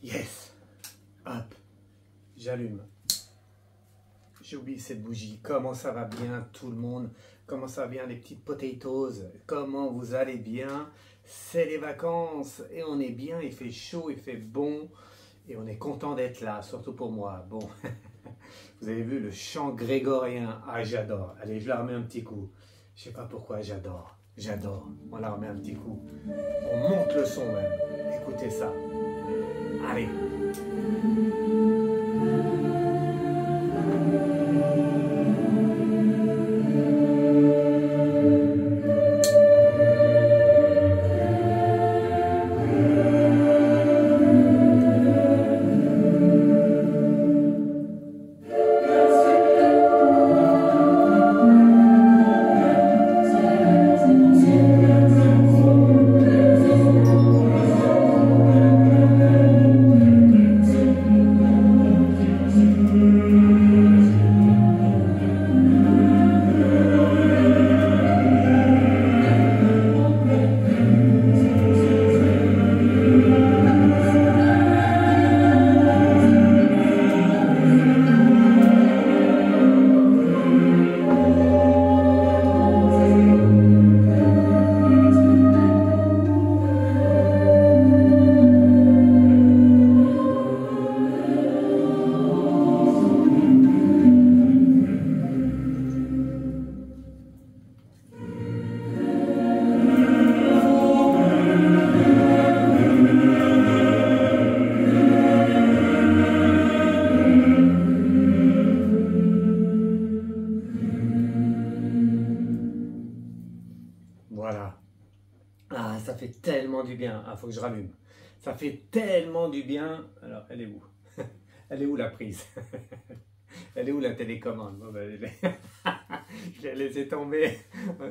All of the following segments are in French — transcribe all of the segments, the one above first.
Yes. Hop. J'allume. J'oublie cette bougie. Comment ça va bien tout le monde? Comment ça va bien les petites potatoes? Comment vous allez bien? C'est les vacances et on est bien. Il fait chaud, il fait bon et on est content d'être là, surtout pour moi. Bon, vous avez vu le chant grégorien. Ah, j'adore. Allez, je la remets un petit coup. Je sais pas pourquoi, j'adore. J'adore. On la remet un petit coup. On monte le son même. Écoutez ça. Allez. Voilà. Ah, ça fait tellement du bien. Ah, faut que je rallume. Ça fait tellement du bien. Alors, elle est où? Elle est où la prise? Elle est où la télécommande? Bon, ben, je l'ai laissé tomber.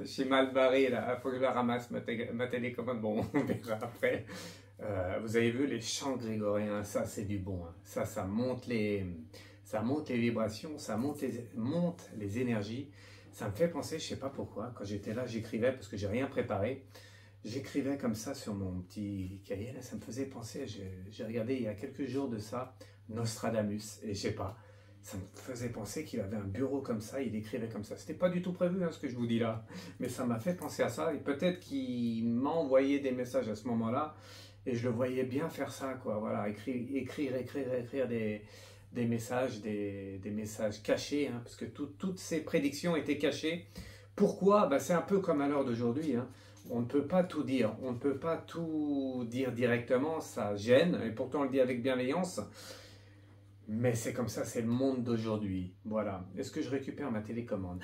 Je suis mal barré là. Il faut que je la ramasse, ma télécommande. Bon, on verra après. Vous avez vu les chants grégoriens? Ça, c'est du bon. Hein. Ça monte les vibrations, ça monte les énergies. Ça me fait penser, je ne sais pas pourquoi, quand j'étais là, j'écrivais parce que j'ai rien préparé. J'écrivais comme ça sur mon petit cahier, là, ça me faisait penser, j'ai regardé il y a quelques jours de ça, Nostradamus, et je sais pas, ça me faisait penser qu'il avait un bureau comme ça, il écrivait comme ça. C'était pas du tout prévu, hein, ce que je vous dis là, mais ça m'a fait penser à ça, et peut-être qu'il m'a envoyé des messages à ce moment-là, et je le voyais bien faire ça, quoi, voilà, écrire des messages cachés, hein, parce que toutes ces prédictions étaient cachées. Pourquoi? Ben, c'est un peu comme à l'heure d'aujourd'hui, hein. On ne peut pas tout dire, on ne peut pas tout dire directement, ça gêne, et pourtant on le dit avec bienveillance, mais c'est comme ça, c'est le monde d'aujourd'hui. Voilà. Est-ce que je récupère ma télécommande?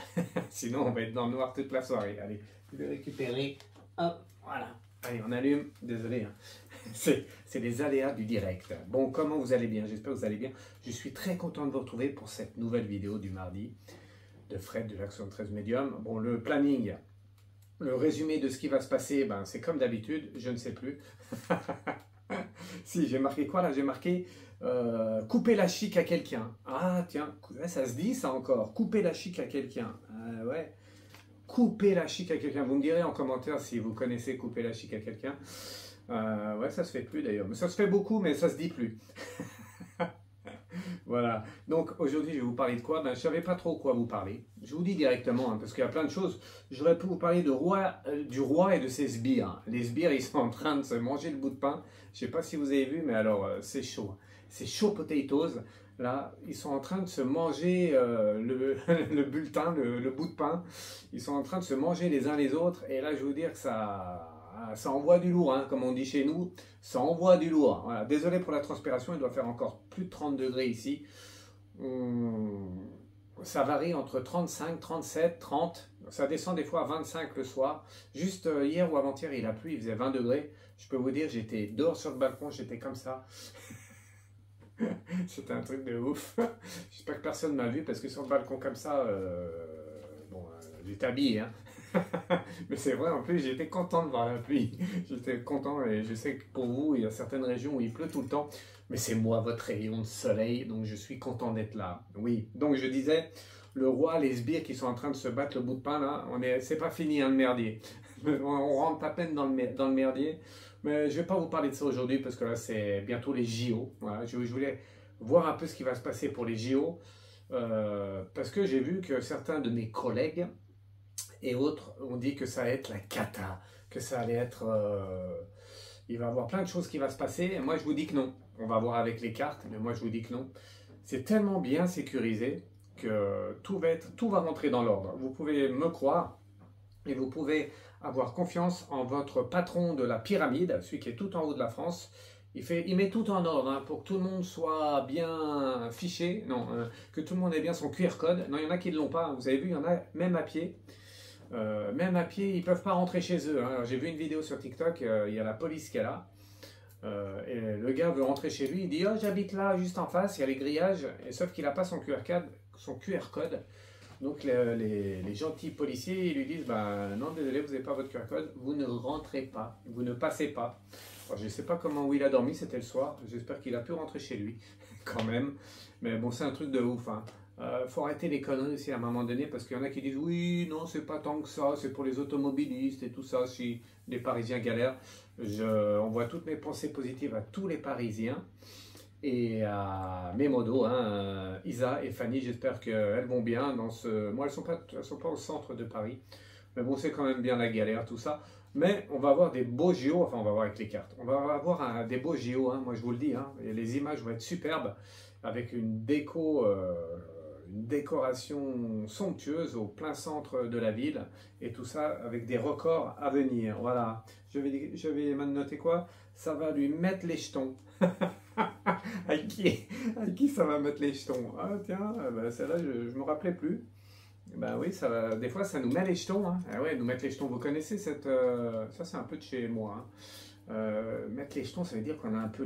Sinon on va être dans le noir toute la soirée. Allez, je vais récupérer Hop, voilà. Allez, on allume. Désolé, hein. C'est les aléas du direct. Bon, comment vous allez bien? J'espère que vous allez bien. Je suis très content de vous retrouver pour cette nouvelle vidéo du mardi de Fred de l'Action 13 Medium. Bon, le planning, le résumé de ce qui va se passer, ben, c'est comme d'habitude, je ne sais plus. Si, j'ai marqué quoi là? J'ai marqué couper la chic à quelqu'un. Ah tiens, ça se dit ça encore. Couper la chic à quelqu'un. Ouais. Couper la chic à quelqu'un. Vous me direz en commentaire si vous connaissez couper la chic à quelqu'un. Ouais, ça se fait plus d'ailleurs. Mais ça se fait beaucoup, mais ça se dit plus. Voilà. Donc aujourd'hui, je vais vous parler de quoi? Ben, je ne savais pas trop quoi vous parler. Je vous dis directement, hein, parce qu'il y a plein de choses. J'aurais pu vous parler de du roi et de ses sbires. Les sbires, ils sont en train de se manger le bout de pain. Je ne sais pas si vous avez vu, mais alors, c'est chaud. C'est chaud potatoes. Là, ils sont en train de se manger le bulletin, le bout de pain. Ils sont en train de se manger les uns les autres. Et là, je vais vous dire que ça envoie du lourd, hein, comme on dit chez nous. Ça envoie du lourd. Voilà. Désolé pour la transpiration, il doit faire encore plus de 30 degrés ici. Ça varie entre 35, 37, 30. Ça descend des fois à 25 le soir. Juste hier ou avant-hier, il a plu, il faisait 20 degrés. Je peux vous dire, j'étais dehors sur le balcon, j'étais comme ça. C'était un truc de ouf. J'espère que personne ne m'a vu parce que sur le balcon comme ça, j'étais habillé. Hein. Mais c'est vrai, en plus, j'étais content de voir la pluie. J'étais content et je sais que pour vous, il y a certaines régions où il pleut tout le temps. Mais c'est moi, votre rayon de soleil, donc je suis content d'être là. Oui, donc je disais, le roi, les sbires qui sont en train de se battre le bout de pain, là, c'est pas fini, hein, le merdier. On rentre à peine dans le merdier. Mais je vais pas vous parler de ça aujourd'hui parce que là, c'est bientôt les JO. Voilà, je voulais voir un peu ce qui va se passer pour les JO. Parce que j'ai vu que certains de mes collègues et autres ont dit que ça allait être la cata, que ça allait être... il va y avoir plein de choses qui vont se passer. Et moi, je vous dis que non. On va voir avec les cartes, mais moi, je vous dis que non. C'est tellement bien sécurisé que tout va rentrer dans l'ordre. Vous pouvez me croire et vous pouvez avoir confiance en votre patron de la pyramide, celui qui est tout en haut de la France. Il met tout en ordre, hein, pour que tout le monde soit bien fiché, que tout le monde ait bien son QR code. Non, il y en a qui ne l'ont pas, hein. Vous avez vu, il y en a même à pied. Même à pied, ils ne peuvent pas rentrer chez eux. Hein. J'ai vu une vidéo sur TikTok, il y a la police qui est là. Et le gars veut rentrer chez lui, il dit « Oh, j'habite là, juste en face, il y a les grillages. » Sauf qu'il n'a pas son QR code. Donc les gentils policiers, ils lui disent bah, non, désolé, vous n'avez pas votre QR code, vous ne rentrez pas, vous ne passez pas. Alors, je ne sais pas comment où il a dormi, c'était le soir, j'espère qu'il a pu rentrer chez lui, quand même. Mais bon, c'est un truc de ouf. Hein. Faut arrêter les conneries aussi à un moment donné, parce qu'il y en a qui disent oui, non, c'est pas tant que ça, c'est pour les automobilistes et tout ça, si les Parisiens galèrent. On voit toutes mes pensées positives à tous les Parisiens. Et à mes modos, hein, Isa et Fanny, j'espère qu'elles vont bien. Moi, elles sont pas au centre de Paris. Mais bon, c'est quand même bien la galère, tout ça. Mais on va avoir des beaux JO, enfin on va voir avec les cartes. On va avoir des beaux JO, hein, moi je vous le dis. Hein, et les images vont être superbes, avec une décoration somptueuse au plein centre de la ville. Et tout ça avec des records à venir. Voilà. Je vais maintenant noter quoi? Ça va lui mettre les jetons. À qui ça va mettre les jetons? Ah tiens, bah, celle-là je me rappelais plus. Ben oui, des fois ça nous met les jetons. Hein. Ah ouais, nous mettre les jetons, vous connaissez cette... ça c'est un peu de chez moi. Hein. Mettre les jetons, ça veut dire qu'on a un peu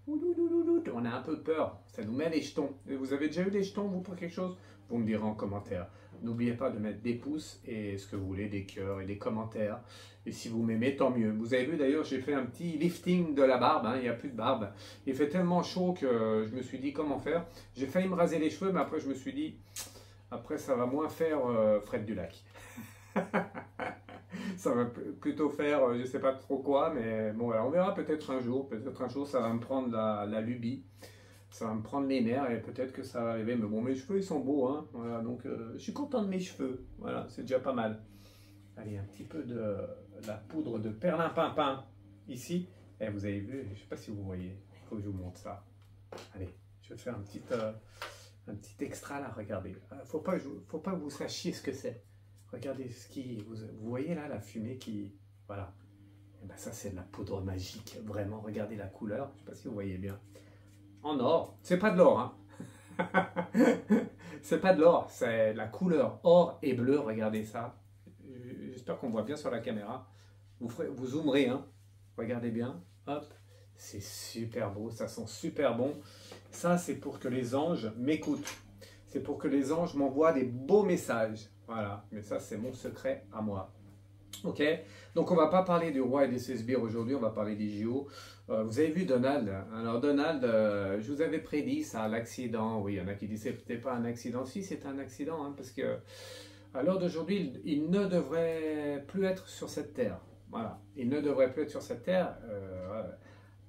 on a un peu peur, ça nous met les jetons. Et vous avez déjà eu des jetons, vous, pour quelque chose? Vous me direz en commentaire. N'oubliez pas de mettre des pouces et ce que vous voulez, des cœurs et des commentaires. Et si vous m'aimez, tant mieux. Vous avez vu d'ailleurs, j'ai fait un petit lifting de la barbe, hein, il n'y a plus de barbe. Il fait tellement chaud que je me suis dit comment faire. J'ai failli me raser les cheveux, mais après je me suis dit, après ça va moins faire Fred du Lac. Ça va plutôt faire, je ne sais pas trop quoi, mais bon, alors on verra peut-être un jour. Peut-être un jour, ça va me prendre la lubie. Ça va me prendre les nerfs et peut-être que ça va arriver. Mais bon, mes cheveux, ils sont beaux. Hein, voilà, donc, je suis content de mes cheveux. Voilà, c'est déjà pas mal. Allez, un petit peu de la poudre de perlimpinpin ici. Et vous avez vu, je ne sais pas si vous voyez. Il faut que je vous montre ça. Allez, je vais faire un petit extra là, regardez. Faut pas que vous sachiez ce que c'est. Regardez vous voyez là la fumée qui... Voilà. Et ben ça c'est de la poudre magique. Vraiment, regardez la couleur. Je ne sais pas si vous voyez bien. En or. C'est pas de l'or, hein. C'est pas de l'or. C'est la couleur or et bleu. Regardez ça. J'espère qu'on voit bien sur la caméra. Vous zoomerez, hein. Regardez bien. Hop. C'est super beau, ça sent super bon. Ça, c'est pour que les anges m'écoutent. C'est pour que les anges m'envoient des beaux messages. Voilà, mais ça, c'est mon secret à moi. Ok, donc on va pas parler du roi et des 16 sbires aujourd'hui, on va parler des JO. Vous avez vu Donald. Alors Donald, je vous avais prédit ça, l'accident. Oui, il y en a qui disent que c'était pas un accident. Si, c'est un accident, hein, parce que à l'heure d'aujourd'hui, il ne devrait plus être sur cette terre. Voilà, il ne devrait plus être sur cette terre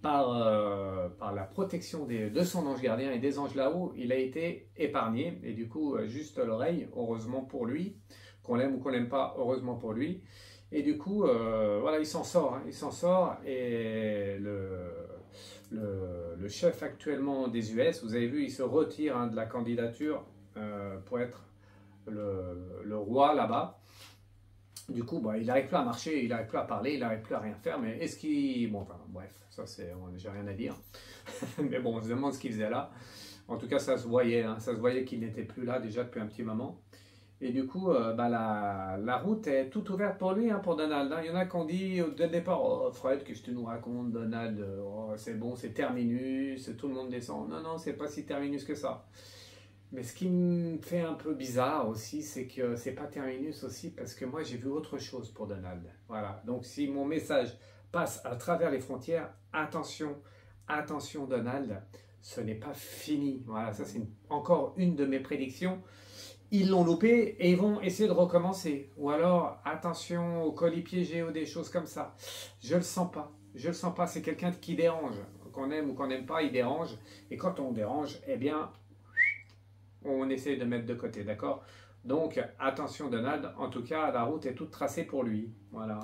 par la protection de son ange gardien et des anges là-haut. Il a été épargné et du coup, juste l'oreille, heureusement pour lui, qu'on l'aime ou qu'on l'aime pas, heureusement pour lui. Et du coup, voilà, il s'en sort, hein, il s'en sort. Et le chef actuellement des US, vous avez vu, il se retire, hein, de la candidature pour être le roi là-bas. Du coup, bah, il n'arrive plus à marcher, il n'arrive plus à parler, il n'arrive plus à rien faire. Mais est-ce qu'il... Bon, enfin, bref, ça c'est... J'ai rien à dire. Mais bon, on se demande ce qu'il faisait là. En tout cas, ça se voyait, hein, ça se voyait qu'il n'était plus là déjà depuis un petit moment. Et du coup, bah, la route est toute ouverte pour lui, hein, pour Donald. Hein. Il y en a qui ont dit dès le départ, oh Fred, qu'est-ce que tu nous racontes, Donald, oh, c'est bon, c'est terminus, tout le monde descend. Non, non, c'est pas si terminus que ça. Mais ce qui me fait un peu bizarre aussi, c'est que c'est pas terminus aussi, parce que moi j'ai vu autre chose pour Donald. Voilà, donc si mon message passe à travers les frontières, attention, attention Donald, ce n'est pas fini. Voilà, ça c'est encore une de mes prédictions. Ils l'ont loupé et ils vont essayer de recommencer. Ou alors, attention aux colis piégés ou des choses comme ça. Je le sens pas. Je le sens pas. C'est quelqu'un qui dérange. Qu'on aime ou qu'on n'aime pas, il dérange. Et quand on dérange, eh bien, on essaie de mettre de côté. D'accord? Donc, attention Donald. En tout cas, la route est toute tracée pour lui. Voilà.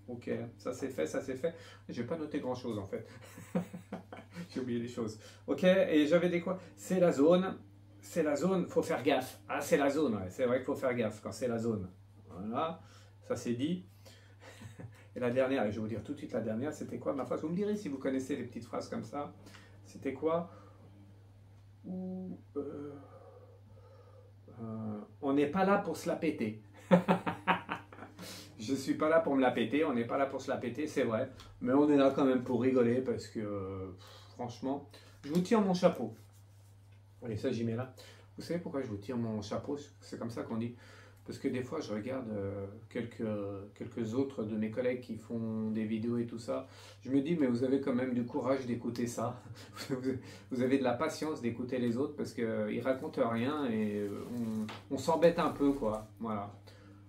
Ok, ça c'est fait, ça c'est fait. Je n'ai pas noté grand chose en fait. J'ai oublié des choses. Ok, et j'avais des quoi? C'est la zone. C'est la zone, faut faire gaffe. Ah, c'est la zone, ouais. C'est vrai qu'il faut faire gaffe quand c'est la zone. Voilà, ça c'est dit. Et la dernière, et je vais vous dire tout de suite la dernière, c'était quoi ma phrase? Vous me direz si vous connaissez les petites phrases comme ça. C'était quoi? On n'est pas là pour se la péter. Je suis pas là pour me la péter, on n'est pas là pour se la péter, c'est vrai. Mais on est là quand même pour rigoler parce que, franchement, je vous tire mon chapeau. Allez, ça j'y mets là. Vous savez pourquoi je vous tire mon chapeau? C'est comme ça qu'on dit. Parce que des fois, je regarde quelques autres de mes collègues qui font des vidéos et tout ça. Je me dis, mais vous avez quand même du courage d'écouter ça. Vous avez de la patience d'écouter les autres parce qu'ils racontent rien et on s'embête un peu, quoi. Voilà.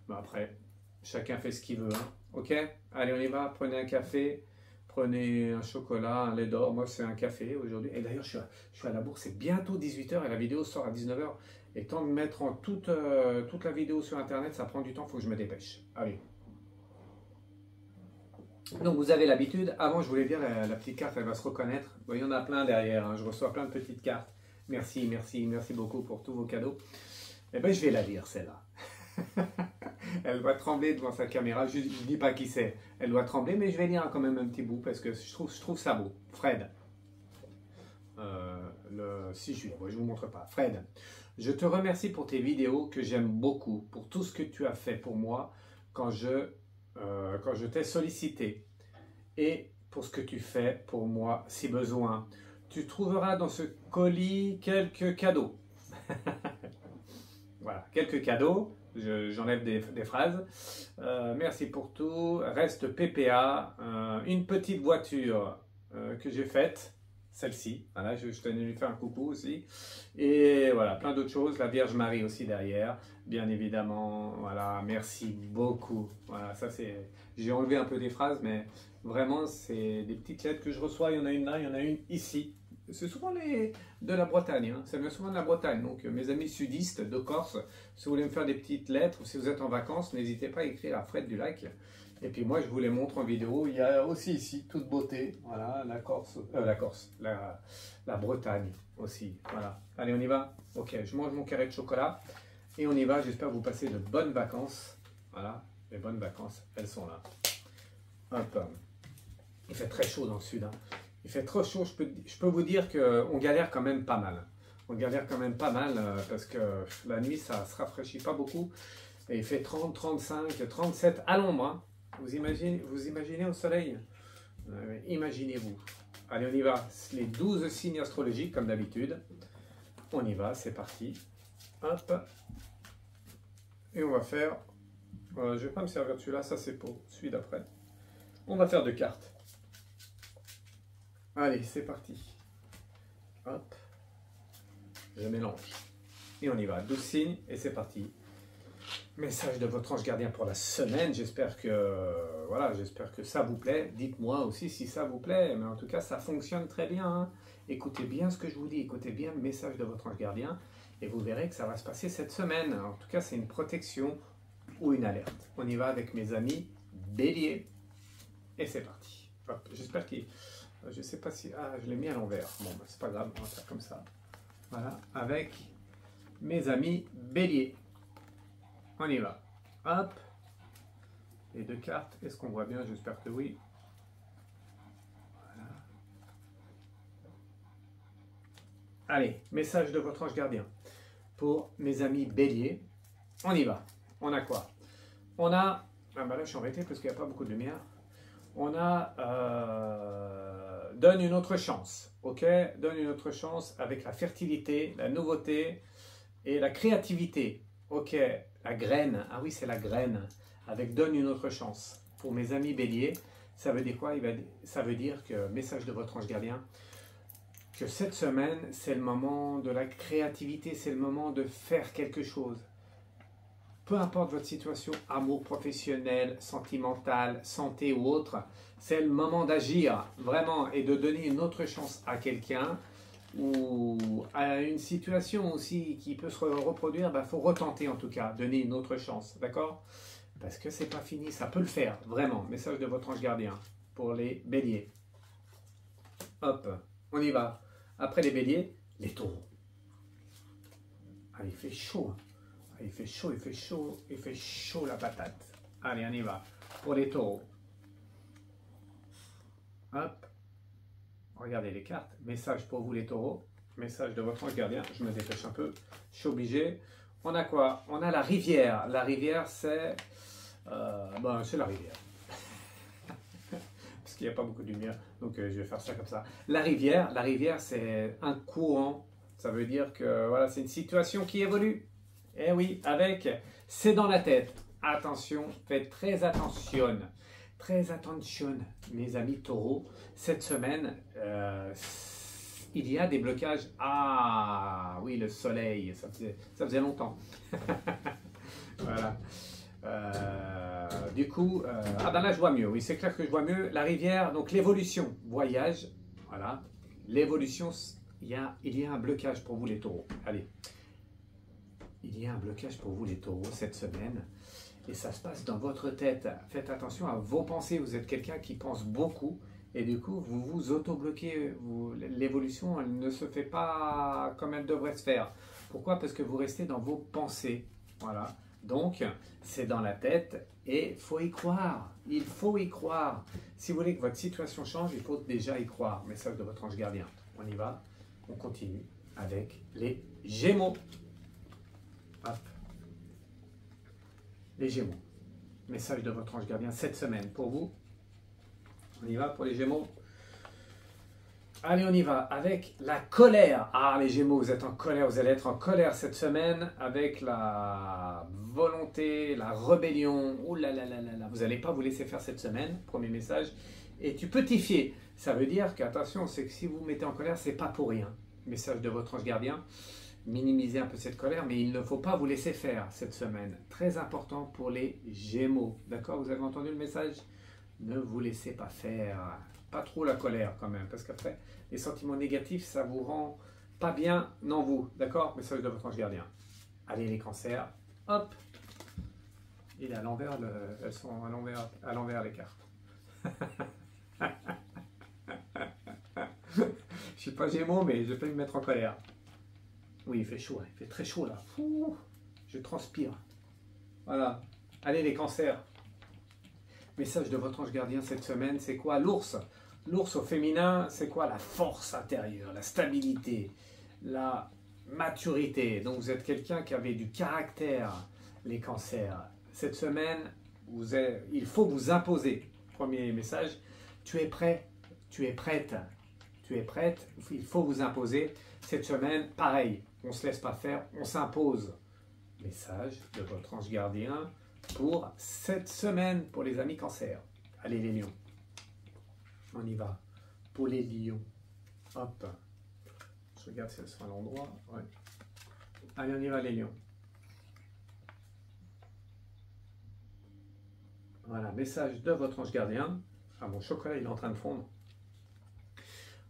Ben après, chacun fait ce qu'il veut. Hein. Ok? Allez, on y va. Prenez un café. Prenez un chocolat, un lait d'or. Moi, c'est un café aujourd'hui. Et d'ailleurs, je suis à la bourse. C'est bientôt 18 h et la vidéo sort à 19 h. Et tant de mettre en toute la vidéo sur Internet, ça prend du temps. Il faut que je me dépêche. Allez. Donc, vous avez l'habitude. Avant, je voulais dire, la petite carte, elle va se reconnaître. Bon, il y en a plein derrière. Hein. Je reçois plein de petites cartes. Merci, merci, merci beaucoup pour tous vos cadeaux. Eh bien, je vais la lire, celle-là. Elle doit trembler devant sa caméra. Je ne dis pas qui c'est. Elle doit trembler, mais je vais lire quand même un petit bout parce que je trouve ça beau. Fred. Le 6 juillet. Ouais, je ne vous montre pas. Fred, je te remercie pour tes vidéos que j'aime beaucoup, pour tout ce que tu as fait pour moi quand je t'ai sollicité et pour ce que tu fais pour moi si besoin. Tu trouveras dans ce colis quelques cadeaux. Voilà, quelques cadeaux. J'enlève des phrases. Merci pour tout. Reste PPA. Une petite voiture que j'ai faite. Celle-ci. Voilà, je tenais à lui faire un coucou aussi. Et voilà, plein d'autres choses. La Vierge Marie aussi derrière. Bien évidemment. Voilà, merci beaucoup. Voilà, ça c'est... J'ai enlevé un peu des phrases, mais vraiment, c'est des petites lettres que je reçois. Il y en a une là, il y en a une ici. C'est souvent de la Bretagne, hein. Ça vient souvent de la Bretagne. Donc mes amis sudistes de Corse, si vous voulez me faire des petites lettres ou si vous êtes en vacances, n'hésitez pas à écrire à Fred du Lac. Et puis moi je vous les montre en vidéo. Il y a aussi ici, toute beauté, voilà, la Bretagne aussi. Voilà. Allez, on y va. Ok, je mange mon carré de chocolat et on y va. J'espère que vous passez de bonnes vacances. Voilà, les bonnes vacances, elles sont là. Hop. Il fait très chaud dans le sud, hein. Il fait trop chaud, je peux vous dire qu'on galère quand même pas mal. On galère quand même pas mal parce que la nuit, ça ne se rafraîchit pas beaucoup. Et il fait 30, 35, 37 à l'ombre. Hein. Vous imaginez au soleil? Imaginez-vous. Allez, on y va. Les 12 signes astrologiques, comme d'habitude. On y va, c'est parti. Hop. Et on va faire... je ne vais pas me servir de celui-là, ça c'est pour celui d'après. On va faire 2 cartes. Allez, c'est parti. Hop. Je mélange. Et on y va. 12 signes et c'est parti. Message de votre ange gardien pour la semaine. J'espère que, voilà, j'espère que ça vous plaît. Dites-moi aussi si ça vous plaît. Mais en tout cas, ça fonctionne très bien. Hein. Écoutez bien ce que je vous dis. Écoutez bien le message de votre ange gardien. Et vous verrez que ça va se passer cette semaine. En tout cas, c'est une protection ou une alerte. On y va avec mes amis Bélier. Et c'est parti. J'espère qu'il... Je ne sais pas si... Ah, je l'ai mis à l'envers. Bon, ben, c'est pas grave. On va faire comme ça. Voilà. Avec mes amis Bélier. On y va. Hop. Les 2 cartes. Est-ce qu'on voit bien? J'espère que oui. Voilà. Allez, message de votre ange gardien. Pour mes amis Bélier. On y va. On a quoi? On a... Ah ben là, je suis embêté parce qu'il n'y a pas beaucoup de lumière. On a... donne une autre chance. Ok? Donne une autre chance avec la fertilité, la nouveauté et la créativité. Ok? La graine, ah oui, c'est la graine, avec donne une autre chance. Pour mes amis Bélier, ça veut dire quoi? Ça veut dire que, message de votre ange gardien, que cette semaine, c'est le moment de la créativité, c'est le moment de faire quelque chose. Peu importe votre situation, amour professionnel, sentimental, santé ou autre, c'est le moment d'agir, vraiment, et de donner une autre chance à quelqu'un, ou à une situation aussi qui peut se reproduire, il faut retenter en tout cas, donner une autre chance, d'accord? Parce que c'est pas fini, ça peut le faire, vraiment. Message de votre ange gardien pour les béliers. Hop, on y va. Après les béliers, les taureaux. Ah, il fait chaud. Ah, il fait chaud, il fait chaud, il fait chaud la patate. Allez, on y va. Pour les taureaux. Hop. Regardez les cartes. Message pour vous les taureaux. Message de votre ange gardien. Je me dépêche un peu. Je suis obligé. On a quoi? On a la rivière. La rivière, c'est... c'est la rivière. Parce qu'il n'y a pas beaucoup de lumière. Donc, je vais faire ça comme ça. La rivière, c'est un courant. Ça veut dire que voilà, c'est une situation qui évolue. Eh oui, avec... C'est dans la tête. Attention, faites très attention. Très attention, mes amis taureaux. Cette semaine, il y a des blocages. Ah oui, le soleil, ça faisait longtemps. Voilà. Du coup, là je vois mieux. Oui, c'est clair que je vois mieux. La rivière, donc l'évolution, voyage. Voilà. L'évolution, il y a un blocage pour vous les taureaux. Allez. Il y a un blocage pour vous les taureaux cette semaine. Et ça se passe dans votre tête. Faites attention à vos pensées. Vous êtes quelqu'un qui pense beaucoup. Et du coup, vous vous auto-bloquez. L'évolution, elle ne se fait pas comme elle devrait se faire. Pourquoi? Parce que vous restez dans vos pensées. Voilà. Donc, c'est dans la tête et il faut y croire. Il faut y croire. Si vous voulez que votre situation change, il faut déjà y croire. Message de votre ange gardien. On y va. On continue avec les Gémeaux. Hop. Les Gémeaux. Message de votre ange gardien cette semaine pour vous. On y va pour les Gémeaux. Allez, on y va avec la colère. Ah, les Gémeaux, vous êtes en colère. Vous allez être en colère cette semaine avec la volonté, la rébellion. Ouh là là là là là. Vous n'allez pas vous laisser faire cette semaine. Premier message. Et tu peux t'y fier. Ça veut dire qu'attention, c'est que si vous vous mettez en colère, c'est pas pour rien. Message de votre ange gardien. Minimiser un peu cette colère, mais il ne faut pas vous laisser faire cette semaine. Très important pour les Gémeaux. D'accord? Vous avez entendu le message? Ne vous laissez pas faire. Pas trop la colère quand même, parce qu'après, les sentiments négatifs, ça vous rend pas bien, non vous. D'accord? Message de votre ange gardien. Allez les cancers. Hop! Il est à l'envers, elles sont à l'envers les cartes. Je suis pas Gémeaux, mais je peux me mettre en colère. Oui, il fait chaud, il fait très chaud là. Ouh, je transpire. Voilà. Allez les cancers. Message de votre ange gardien cette semaine, c'est quoi? L'ours. L'ours au féminin, c'est quoi? La force intérieure, la stabilité, la maturité. Donc vous êtes quelqu'un qui avait du caractère, les cancers. Cette semaine, il faut vous imposer. Premier message, tu es prêt, tu es prête, tu es prête, il faut vous imposer. Cette semaine, pareil, on ne se laisse pas faire, on s'impose. Message de votre ange gardien pour cette semaine, pour les amis cancer. Allez les lions, on y va. Pour les lions, hop, je regarde si elles sont à l'endroit. Ouais. Allez, on y va les lions. Voilà, message de votre ange gardien. Ah, mon chocolat, il est en train de fondre.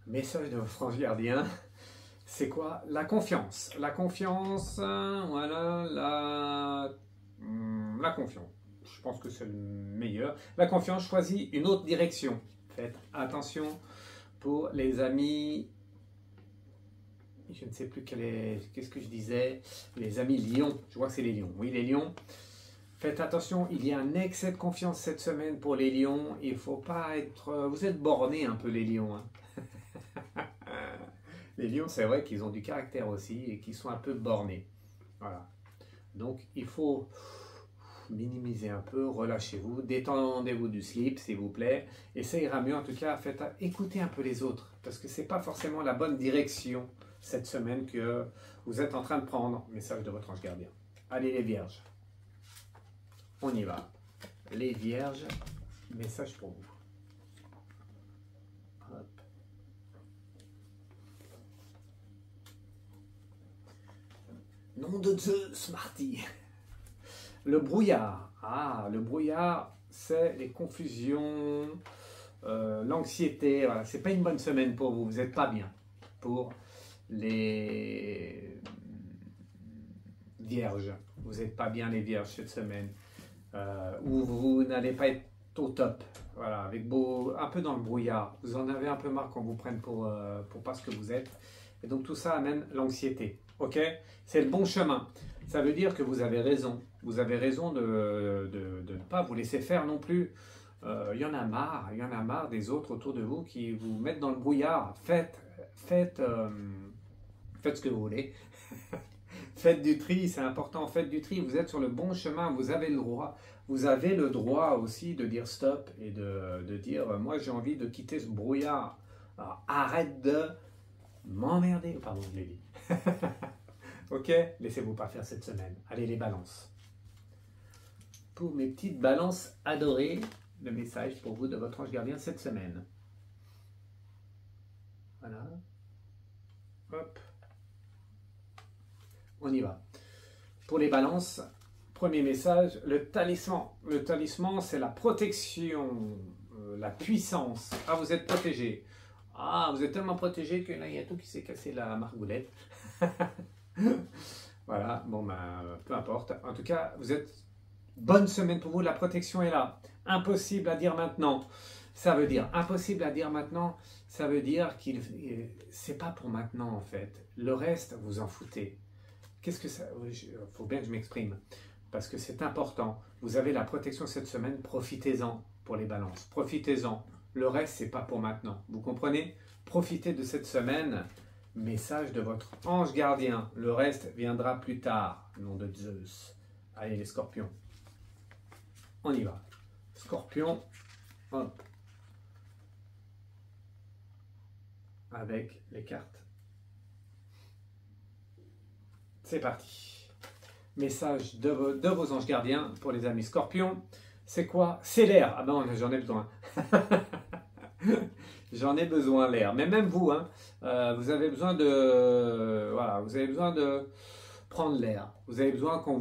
Message de votre ange gardien. C'est quoi? La confiance. La confiance, voilà, la confiance. Je pense que c'est le meilleur. La confiance, choisit une autre direction. Faites attention pour les amis. Je ne sais plus qu'est-ce que je disais. Les amis lions. Je vois que c'est les lions. Oui, les lions. Faites attention, il y a un excès de confiance cette semaine pour les lions. Il ne faut pas être... Vous êtes bornés un peu les lions. Hein. Les lions, c'est vrai qu'ils ont du caractère aussi et qu'ils sont un peu bornés. Voilà. Donc, il faut minimiser un peu, relâchez-vous, détendez-vous du slip, s'il vous plaît. Et ça ira mieux. En tout cas, écoutez un peu les autres. Parce que ce n'est pas forcément la bonne direction cette semaine que vous êtes en train de prendre. Message de votre ange gardien. Allez les vierges. On y va. Les vierges, message pour vous. Hop. Nom de Zeus, Marty. Le brouillard. Ah, le brouillard, c'est les confusions, l'anxiété. Voilà. C'est pas une bonne semaine pour vous. Vous n'êtes pas bien. Pour les vierges. Vous n'êtes pas bien les vierges cette semaine. Où vous n'allez pas être au top, voilà, avec un peu dans le brouillard. Vous en avez un peu marre qu'on vous prenne pour pas ce que vous êtes. Et donc tout ça amène l'anxiété. Ok, c'est le bon chemin. Ça veut dire que vous avez raison. Vous avez raison de ne pas vous laisser faire non plus. Il y en a marre des autres autour de vous qui vous mettent dans le brouillard. Faites ce que vous voulez. Faites du tri, c'est important, faites du tri, vous êtes sur le bon chemin, vous avez le droit. Vous avez le droit aussi de dire stop et de dire moi j'ai envie de quitter ce brouillard. Alors, arrête de m'emmerder. Pardon, je l'ai dit. Ok, laissez-vous pas faire cette semaine. Allez les balances. Pour mes petites balances adorées, le message pour vous de votre ange gardien cette semaine. Voilà. Hop. On y va. Pour les balances, premier message, le talisman. Le talisman, c'est la protection, la puissance. Ah, vous êtes protégé. Ah, vous êtes tellement protégé que là, il y a tout qui s'est cassé la margoulette. Voilà, bon, ben, peu importe. En tout cas, vous êtes... Bonne semaine pour vous, la protection est là. Impossible à dire maintenant. Ça veut dire, impossible à dire maintenant, ça veut dire qu'il... C'est pas pour maintenant, en fait. Le reste, vous en foutez. Qu'est-ce que ça... Il faut bien que je m'exprime, parce que c'est important. Vous avez la protection cette semaine, profitez-en pour les balances. Profitez-en. Le reste, c'est pas pour maintenant. Vous comprenez? Profitez de cette semaine. Message de votre ange gardien. Le reste viendra plus tard. Nom de Zeus. Allez les scorpions. On y va. Scorpion. Hop. Avec les cartes. C'est parti. Message de vos anges gardiens pour les amis scorpions. C'est quoi? C'est l'air. Ah ben j'en ai besoin. J'en ai besoin l'air. Mais même vous, hein, vous avez besoin de... Voilà, vous avez besoin de prendre l'air. Vous avez besoin qu'on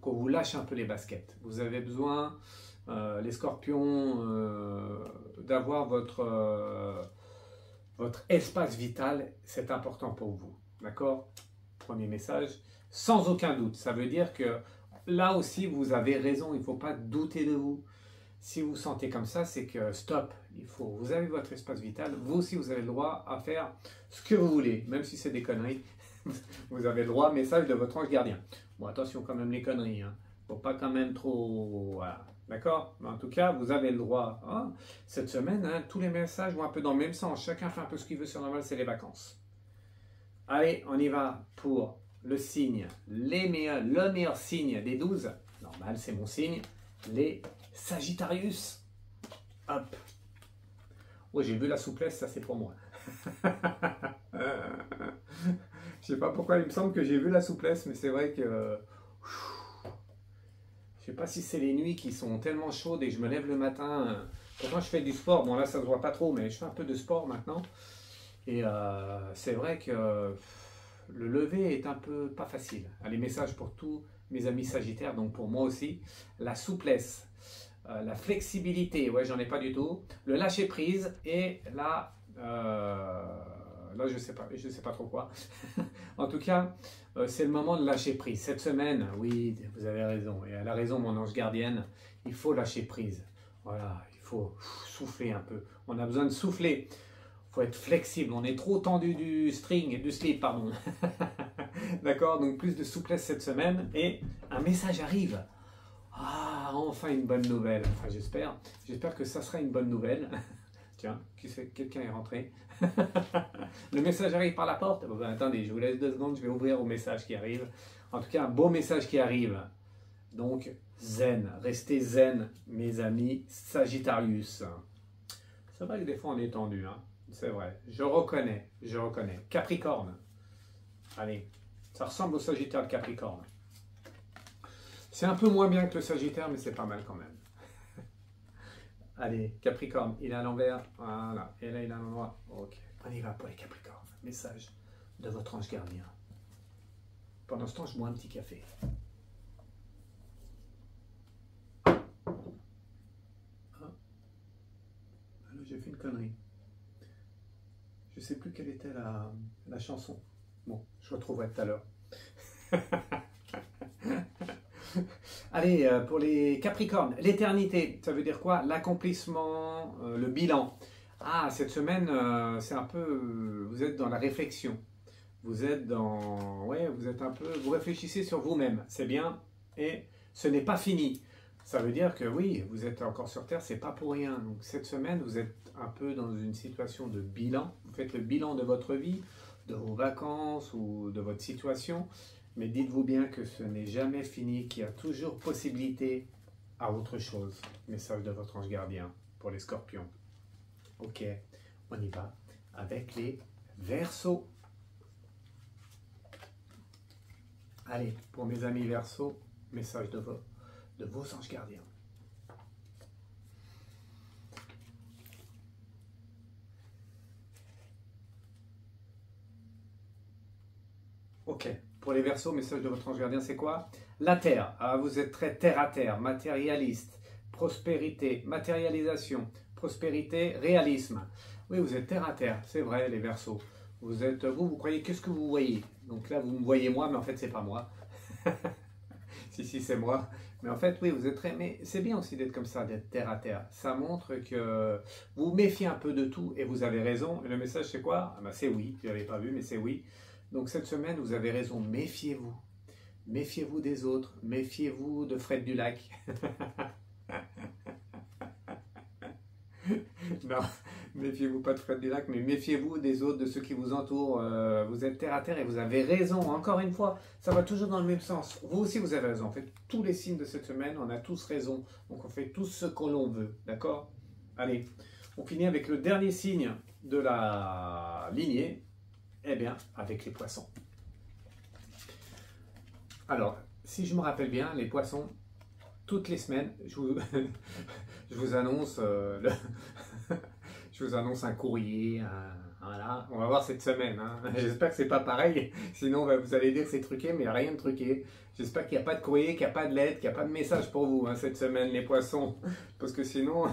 vous lâche un peu les baskets. Vous avez besoin, les scorpions, d'avoir votre espace vital. C'est important pour vous. D'accord? Premier message. Sans aucun doute. Ça veut dire que là aussi, vous avez raison. Il ne faut pas douter de vous. Si vous sentez comme ça, c'est que stop. Vous avez votre espace vital. Vous aussi, vous avez le droit à faire ce que vous voulez. Même si c'est des conneries. Vous avez le droit. Message de votre ange gardien. Bon, attention quand même les conneries. Hein. Faut pas quand même trop... Voilà. D'accord? Mais en tout cas, vous avez le droit. Hein. Cette semaine, hein, tous les messages vont un peu dans le même sens. Chacun fait un peu ce qu'il veut sur normal, c'est les vacances. Allez, on y va pour le signe, le meilleur signe des 12, normal, c'est mon signe, les Sagittarius. Hop. Oh, j'ai vu la souplesse, ça c'est pour moi. Je sais pas pourquoi, il me semble que j'ai vu la souplesse, mais c'est vrai que... Je sais pas si c'est les nuits qui sont tellement chaudes et que je me lève le matin. Pourtant, je fais du sport. Bon, là, ça se voit pas trop, mais je fais un peu de sport maintenant. Et c'est vrai que le lever est un peu pas facile. Les messages pour tous mes amis sagittaires, donc pour moi aussi. La souplesse, la flexibilité, ouais, j'en ai pas du tout. Le lâcher prise et la... là, je sais pas trop quoi. En tout cas, c'est le moment de lâcher prise. Cette semaine, oui, vous avez raison. Et elle a raison, mon ange gardienne. Il faut lâcher prise. Voilà, il faut souffler un peu. On a besoin de souffler. Il faut être flexible. On est trop tendu du slip, pardon. D'accord, donc plus de souplesse cette semaine. Et un message arrive. Ah, enfin une bonne nouvelle. Enfin, j'espère. J'espère que ça sera une bonne nouvelle. Tiens, quelqu'un est rentré. Le message arrive par la porte. Bon, ben, attendez, je vous laisse 2 secondes, je vais ouvrir au message qui arrive. En tout cas, un beau message qui arrive. Donc, zen. Restez zen, mes amis Sagittarius. C'est vrai que des fois on est tendu, hein. C'est vrai. Je reconnais. Capricorne. Allez, ça ressemble au Sagittaire de Capricorne. C'est un peu moins bien que le Sagittaire, mais c'est pas mal quand même. Allez, Capricorne, il est à l'envers, voilà, et là il est à l'endroit, ok, on y va pour les Capricornes, message de votre ange gardien. Pendant ce temps, je bois un petit café. Ah, j'ai fait une connerie. Je sais plus quelle était la chanson. Bon, je retrouverai tout à l'heure. Allez, pour les Capricornes, l'éternité, ça veut dire quoi? L'accomplissement, le bilan. Ah, cette semaine, c'est un peu... vous êtes dans la réflexion. Vous êtes dans... ouais, vous êtes un peu... vous réfléchissez sur vous-même. C'est bien. Et ce n'est pas fini. Ça veut dire que oui, vous êtes encore sur Terre, c'est pas pour rien. Donc cette semaine, vous êtes un peu dans une situation de bilan. Vous faites le bilan de votre vie, de vos vacances ou de votre situation. Mais dites-vous bien que ce n'est jamais fini, qu'il y a toujours possibilité à autre chose. Message de votre ange gardien pour les scorpions. Ok, on y va avec les Verseaux. Allez, pour mes amis Verseaux, message de vos anges gardiens. Ok. Pour les Verseaux, message de votre ange gardien, c'est quoi? La terre. Ah, vous êtes très terre à terre, matérialiste, prospérité, matérialisation, prospérité, réalisme. Oui, vous êtes terre à terre, c'est vrai, les Verseaux. Vous croyez, qu'est-ce que vous voyez? Donc là, vous me voyez moi, mais en fait, c'est pas moi. si, c'est moi. Mais en fait, oui, vous êtes très... Mais c'est bien aussi d'être comme ça, d'être terre à terre. Ça montre que vous vous méfiez un peu de tout et vous avez raison. Et le message, c'est quoi? Ah, ben, c'est oui. Je l'avais pas vu, mais c'est oui. Donc cette semaine, vous avez raison, méfiez-vous. Méfiez-vous des autres, méfiez-vous de Fred Dulac. Non, méfiez-vous pas de Fred Dulac, mais méfiez-vous des autres, de ceux qui vous entourent. Vous êtes terre à terre et vous avez raison. Encore une fois, ça va toujours dans le même sens. Vous aussi, vous avez raison. En fait, tous les signes de cette semaine, on a tous raison. Donc on fait tout ce que l'on veut, d'accord? Allez, on finit avec le dernier signe de la lignée. Eh bien, avec les poissons. Alors, si je me rappelle bien, les poissons, toutes les semaines, je vous annonce, je vous annonce un courrier, voilà. On va voir cette semaine. Hein. J'espère que c'est pas pareil, sinon vous allez dire que c'est truqué, mais il n'y a rien de truqué. J'espère qu'il n'y a pas de courrier, qu'il n'y a pas de lettre, qu'il n'y a pas de message pour vous hein, cette semaine, les poissons. Parce que sinon,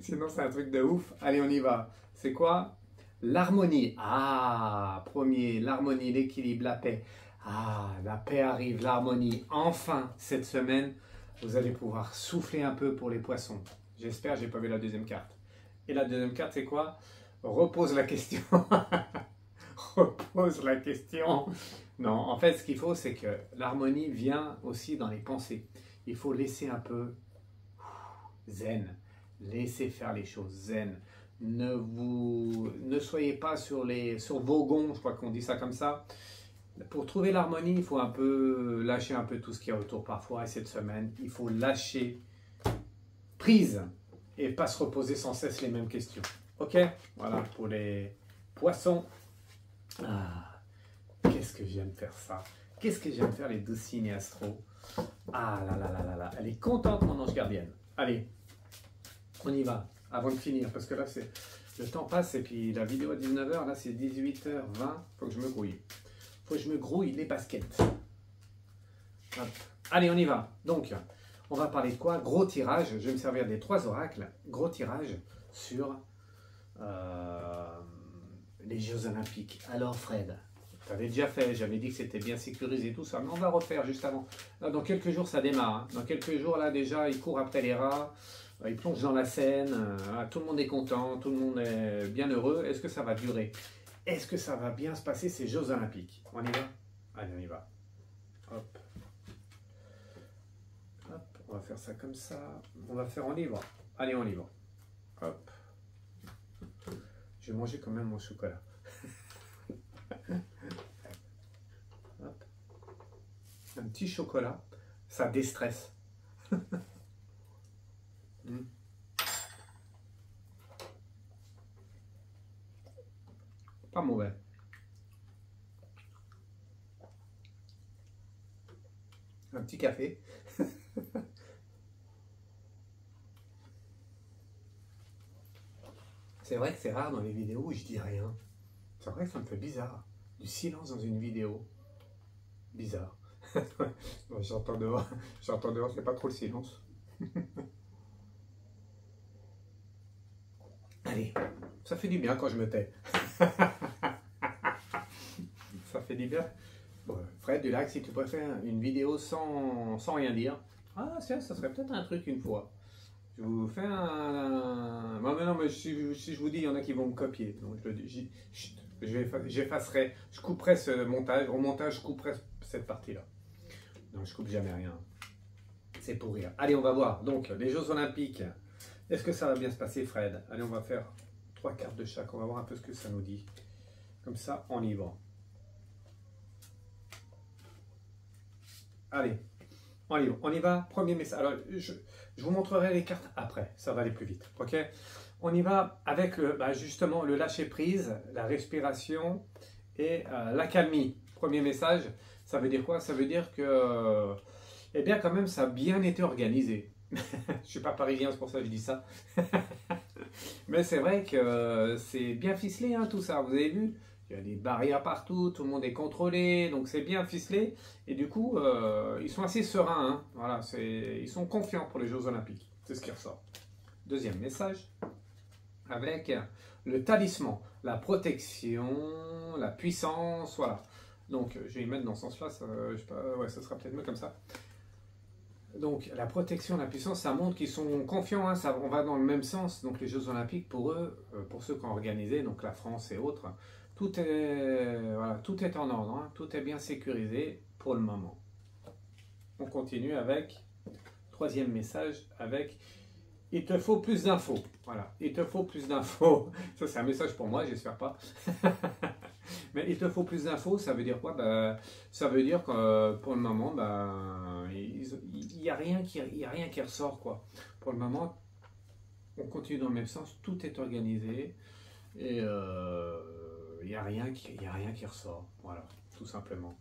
sinon c'est un truc de ouf. Allez, on y va. C'est quoi? L'harmonie. Ah, premier, l'harmonie, l'équilibre, la paix. Ah, la paix arrive, l'harmonie. Enfin, cette semaine, vous allez pouvoir souffler un peu pour les poissons. J'espère, j'ai pas vu la deuxième carte. Et la deuxième carte, c'est quoi? Repose la question. Repose la question. Non, en fait, ce qu'il faut, c'est que l'harmonie vient aussi dans les pensées. Il faut laisser un peu zen. Laissez faire les choses zen. Ne soyez pas sur vos gonds, je crois qu'on dit ça comme ça. Pour trouver l'harmonie, il faut un peu lâcher un peu tout ce qu'il y a autour parfois. Et cette semaine, il faut lâcher prise et pas se reposer sans cesse les mêmes questions. Ok? Voilà pour les poissons. Ah, qu'est-ce que j'aime faire ça. Qu'est-ce que j'aime faire les 12 signes astro. Ah là là là là là. Elle est contente, mon ange gardienne. Allez, on y va avant de finir parce que là, le temps passe et puis la vidéo à 19h, là c'est 18h20. Faut que je me grouille. Faut que je me grouille les baskets. Hop. Allez, on y va. Donc, on va parler de quoi? Gros tirage. Je vais me servir des 3 oracles. Gros tirage sur les Jeux Olympiques. Alors, Fred, tu avais déjà fait. J'avais dit que c'était bien sécurisé, tout ça. Mais on va refaire juste avant. Là, dans quelques jours, ça démarre. Hein. Dans quelques jours, là, déjà, ils courent après les rats. Ils plongent dans la Seine. Tout le monde est content. Tout le monde est bien heureux. Est-ce que ça va durer? Est-ce que ça va bien se passer ces Jeux Olympiques? On y va? Allez, on y va. Hop. Hop. On va faire ça comme ça. On va faire en livre. Allez, on y va. Hop. Je vais manger quand même mon chocolat. Hop. Un petit chocolat. Ça déstresse. Pas mauvais. Un petit café. C'est vrai que c'est rare dans les vidéos où je dis rien. C'est vrai que ça me fait bizarre. Du silence dans une vidéo. Bizarre. J'entends dehors, c'est pas trop le silence. Allez, ça fait du bien quand je me tais. Ça fait du bien. Bon, Fred Dulac, si tu préfères une vidéo sans rien dire, ah ça serait peut-être un truc une fois. Je vous fais un... Non, mais si je vous dis, il y en a qui vont me copier. Donc je le dis, j'effacerai, je couperai ce montage. Au montage, je couperai cette partie-là. Non, je coupe jamais rien. C'est pour rire. Allez, on va voir. Donc, les Jeux Olympiques. Est-ce que ça va bien se passer, Fred? Allez, on va faire 3 cartes de chaque. On va voir un peu ce que ça nous dit. Comme ça, on y va. Allez, on y va. On y va. Premier message. Alors, je vous montrerai les cartes après. Ça va aller plus vite. Ok? On y va avec justement le lâcher-prise, la respiration et l'accalmie. Premier message, ça veut dire quoi? Ça veut dire que, eh bien, quand même, ça a bien été organisé. Je ne suis pas parisien, c'est pour ça que je dis ça. Mais c'est vrai que c'est bien ficelé, hein, tout ça. Vous avez vu? Il y a des barrières partout, tout le monde est contrôlé, donc c'est bien ficelé. Et du coup, ils sont assez sereins. Hein. Voilà, ils sont confiants pour les Jeux Olympiques. C'est ce qui ressort. Deuxième message, avec le talisman, la protection, la puissance, voilà. Donc, je vais y mettre dans ce sens-là, ça sera peut-être mieux comme ça. Donc, la protection, la puissance, ça montre qu'ils sont confiants, hein, on va dans le même sens. Donc, les Jeux Olympiques, pour eux, pour ceux qui ont organisé, donc la France et autres, tout est en ordre, hein, tout est bien sécurisé pour le moment. On continue avec, troisième message, avec « Il te faut plus d'infos ». Voilà, il te faut plus d'infos. Ça, c'est un message pour moi, j'espère pas. Mais il te faut plus d'infos, ça veut dire quoi? Ça veut dire que pour le moment, il n'y a rien qui ressort, quoi. Pour le moment, on continue dans le même sens, tout est organisé et il n'y a rien qui ressort. Voilà, tout simplement.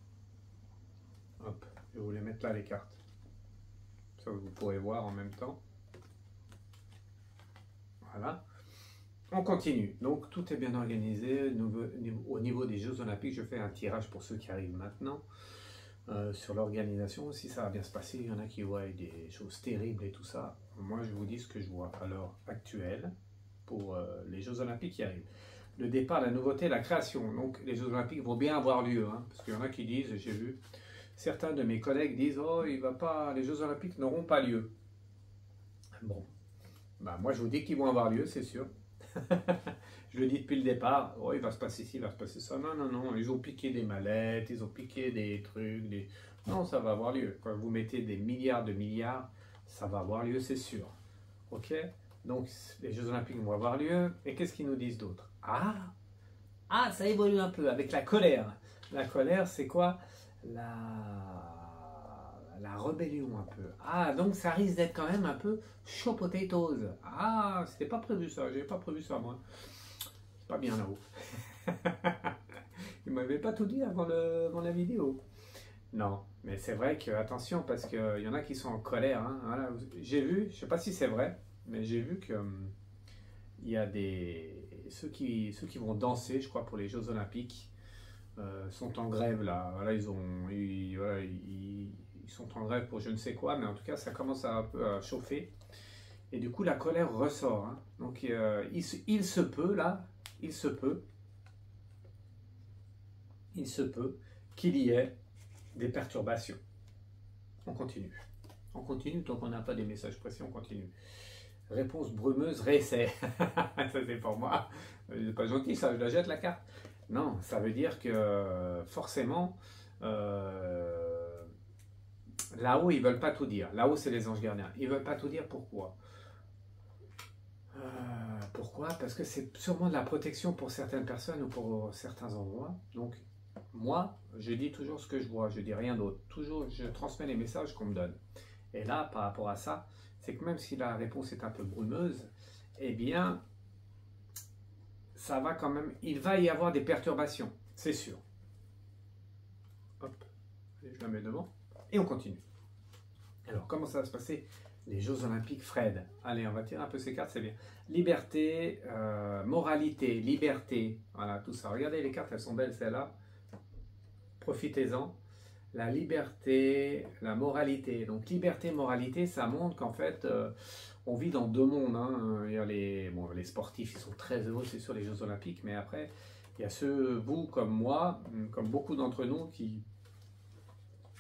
Hop, je vais vous les mettre là, les cartes. Ça, vous pourrez voir en même temps. Voilà. On continue. Donc, tout est bien organisé. Au niveau des Jeux Olympiques, je fais un tirage pour ceux qui arrivent maintenant. Sur l'organisation aussi, ça va bien se passer. Il y en a qui voient des choses terribles et tout ça. Moi, je vous dis ce que je vois à l'heure actuelle pour les Jeux Olympiques qui arrivent. Le départ, la nouveauté, la création. Donc, les Jeux Olympiques vont bien avoir lieu. Hein, parce qu'il y en a qui disent, j'ai vu, certains de mes collègues disent « Oh, les Jeux Olympiques n'auront pas lieu. » Bon. Moi, je vous dis qu'ils vont avoir lieu, c'est sûr. Je le dis depuis le départ, oh, il va se passer ci, il va se passer ça. Non, non, non, ils ont piqué des mallettes, ils ont piqué des trucs. Non, ça va avoir lieu. Quand vous mettez des milliards de milliards, ça va avoir lieu, c'est sûr. Ok? Donc, les Jeux Olympiques vont avoir lieu. Et qu'est-ce qu'ils nous disent d'autre? Ah, ça évolue un peu avec la colère. La colère, c'est quoi? La rébellion un peu. Ah, donc ça risque d'être quand même un peu chaud potatoes. Ah, c'était pas prévu ça, j'avais pas prévu ça moi. Pas bien là-haut. Il m'avait pas tout dit avant la vidéo. Non, mais c'est vrai que attention parce qu'il y en a qui sont en colère. Hein. Voilà. J'ai vu, je sais pas si c'est vrai, mais j'ai vu que il y a ceux qui vont danser, je crois, pour les Jeux Olympiques, sont en grève là. Voilà, voilà, ils sont en grève pour je ne sais quoi, mais en tout cas, ça commence un peu à chauffer. Et du coup, la colère ressort. Hein. Donc, il se peut là, il se peut, il se peut qu'il y ait des perturbations. On continue. On continue tant qu'on n'a pas des messages précis, on continue. Réponse brumeuse, réessai. Ça c'est pour moi. C'est pas gentil ça, je la jette la carte. Non, ça veut dire que forcément, là-haut ils veulent pas tout dire. Là-haut c'est les anges gardiens. Ils veulent pas tout dire pourquoi. Pourquoi? Parce que c'est sûrement de la protection pour certaines personnes ou pour certains endroits. Donc moi, je dis toujours ce que je vois, je dis rien d'autre. Toujours, je transmets les messages qu'on me donne. Et là, par rapport à ça, c'est que même si la réponse est un peu brumeuse, eh bien, ça va quand même, il va y avoir des perturbations, c'est sûr. Hop, je la mets devant et on continue. Alors, comment ça va se passer? Les Jeux Olympiques, Fred. Allez, on va tirer un peu ces cartes, c'est bien. Liberté, moralité, liberté, voilà, tout ça. Regardez les cartes, elles sont belles, celles-là. Profitez-en. La liberté, la moralité. Donc liberté, moralité, ça montre qu'en fait, on vit dans deux mondes. Hein. Il y a les sportifs, ils sont très heureux, c'est sûr, les Jeux Olympiques, mais après, il y a ceux, vous comme moi, comme beaucoup d'entre nous, qui,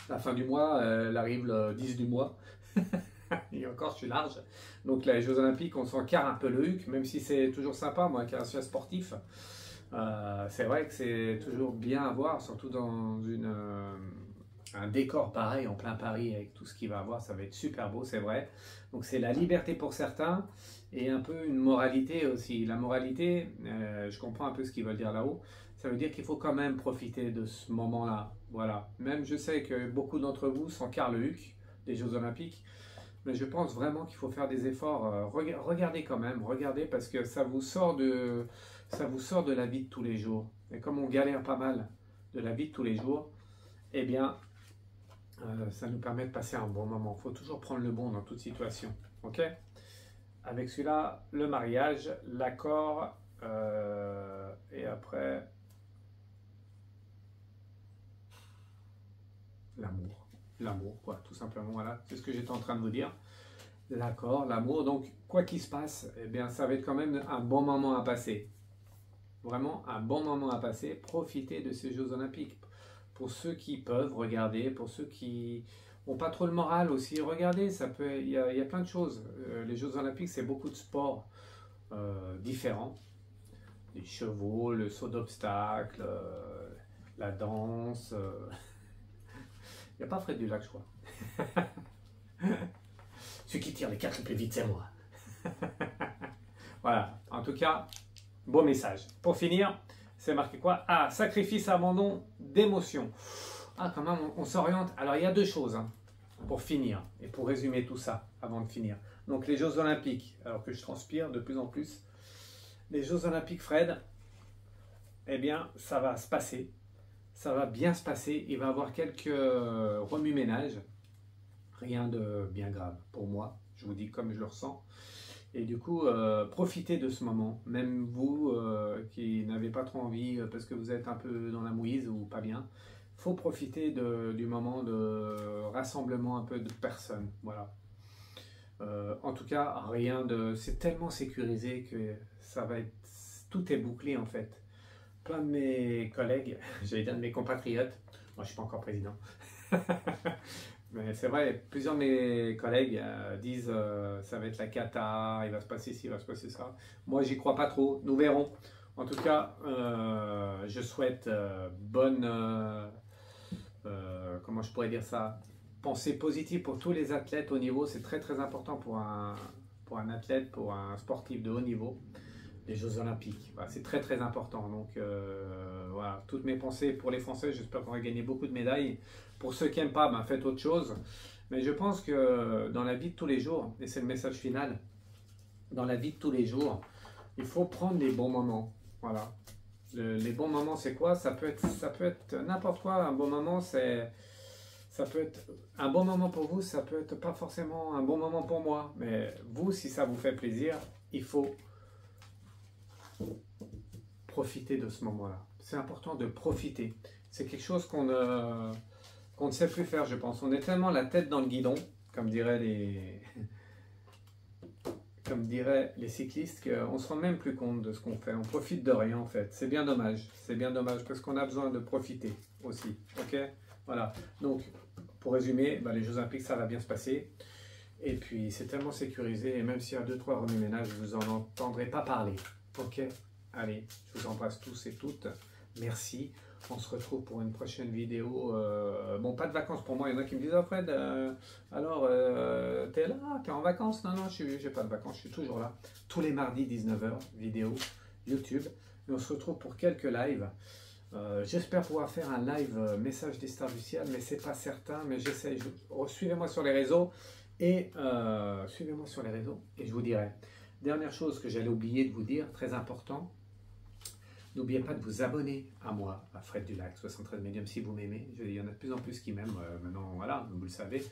la fin du mois, elle arrive le 10 du mois. Et encore, je suis large. Donc les Jeux Olympiques, on s'en carre un peu le huc, même si c'est toujours sympa, moi qui suis un sportif. C'est vrai que c'est toujours bien à voir, surtout dans un décor pareil en plein Paris avec tout ce qu'il va avoir, ça va être super beau, c'est vrai. Donc c'est la liberté pour certains et un peu une moralité aussi. La moralité, je comprends un peu ce qu'ils veulent dire là-haut, ça veut dire qu'il faut quand même profiter de ce moment-là. Voilà. Même je sais que beaucoup d'entre vous s'encarrent le huc des Jeux Olympiques, mais je pense vraiment qu'il faut faire des efforts. Regardez quand même, regardez parce que ça vous sort de la vie de tous les jours. Et comme on galère pas mal de la vie de tous les jours, eh bien, ça nous permet de passer un bon moment. Il faut toujours prendre le bon dans toute situation. Ok? Avec celui-là, le mariage, l'accord, et après, l'amour. L'amour, quoi, tout simplement. Voilà, c'est ce que j'étais en train de vous dire. L'accord, l'amour. Donc, quoi qu'il se passe, eh bien, ça va être quand même un bon moment à passer. Vraiment un bon moment à passer. Profitez de ces Jeux Olympiques. Pour ceux qui peuvent regarder, pour ceux qui n'ont pas trop le moral aussi, regardez, il y a plein de choses. Les Jeux Olympiques, c'est beaucoup de sports différents. Les chevaux, le saut d'obstacle, la danse. Il n'y a pas Fred Dulac, je crois. Celui qui tire les cartes le plus vite, c'est moi. Voilà, en tout cas, beau message. Pour finir, c'est marqué quoi? Ah, sacrifice, abandon d'émotion. Ah, quand même, on s'oriente. Alors, il y a deux choses hein, pour finir et pour résumer tout ça avant de finir. Donc, les Jeux Olympiques, alors que je transpire de plus en plus. Les Jeux Olympiques, Fred, eh bien, ça va se passer. Ça va bien se passer. Il va y avoir quelques remue-ménages. Rien de bien grave pour moi. Je vous dis comme je le ressens. Et du coup, profitez de ce moment. Même vous qui n'avez pas trop envie parce que vous êtes un peu dans la mouise ou pas bien, faut profiter du moment de rassemblement un peu de personnes. Voilà. En tout cas, rien de. C'est tellement sécurisé que ça va être. Tout est bouclé en fait. Plein de mes collègues, j'allais dire de mes compatriotes. Moi, je suis pas encore président. Mais c'est vrai, plusieurs de mes collègues disent ça va être la cata, il va se passer ci, il va se passer ça. Moi, j'y crois pas trop, nous verrons. En tout cas, je souhaite bonne, comment je pourrais dire ça, pensée positive pour tous les athlètes au niveau. C'est très très important pour un athlète, pour un sportif de haut niveau. les Jeux Olympiques. Voilà, c'est très très important. Donc voilà, toutes mes pensées pour les Français. J'espère qu'on va gagner beaucoup de médailles. Pour ceux qui n'aiment pas, ben, faites autre chose. Mais je pense que dans la vie de tous les jours, et c'est le message final, dans la vie de tous les jours, il faut prendre les bons moments. Voilà. Les bons moments, c'est quoi? Ça peut être n'importe quoi. Un bon moment, ça peut être un bon moment pour vous, ça peut être pas forcément un bon moment pour moi. Mais vous, si ça vous fait plaisir, il faut profiter de ce moment-là. C'est important de profiter. C'est quelque chose qu'on ne sait plus faire, je pense. On est tellement la tête dans le guidon, comme diraient les cyclistes, qu'on ne se rend même plus compte de ce qu'on fait. On profite de rien, en fait. C'est bien dommage. C'est bien dommage, parce qu'on a besoin de profiter aussi. Ok? Voilà. Donc, pour résumer, les Jeux Olympiques, ça va bien se passer. Et puis, c'est tellement sécurisé. Et même s'il y a 2-3 remue-ménages, vous n'en entendrez pas parler. Ok? Allez, je vous embrasse tous et toutes. Merci. On se retrouve pour une prochaine vidéo. Bon, pas de vacances pour moi. Il y en a qui me disent, oh Fred, alors, t'es là, t'es en vacances? Non, non, j'ai pas de vacances, je suis toujours là. Tous les mardis, 19h, vidéo YouTube. Et on se retrouve pour quelques lives. J'espère pouvoir faire un live message des stars du ciel, mais c'est pas certain. Mais j'essaie. Suivez-moi sur les réseaux. Et suivez-moi sur les réseaux. Et je vous dirai. Dernière chose que j'allais oublier de vous dire, très important. N'oubliez pas de vous abonner à moi, à Fred Dulac, 73 Medium, si vous m'aimez. Il y en a de plus en plus qui m'aiment. Maintenant, voilà, vous le savez.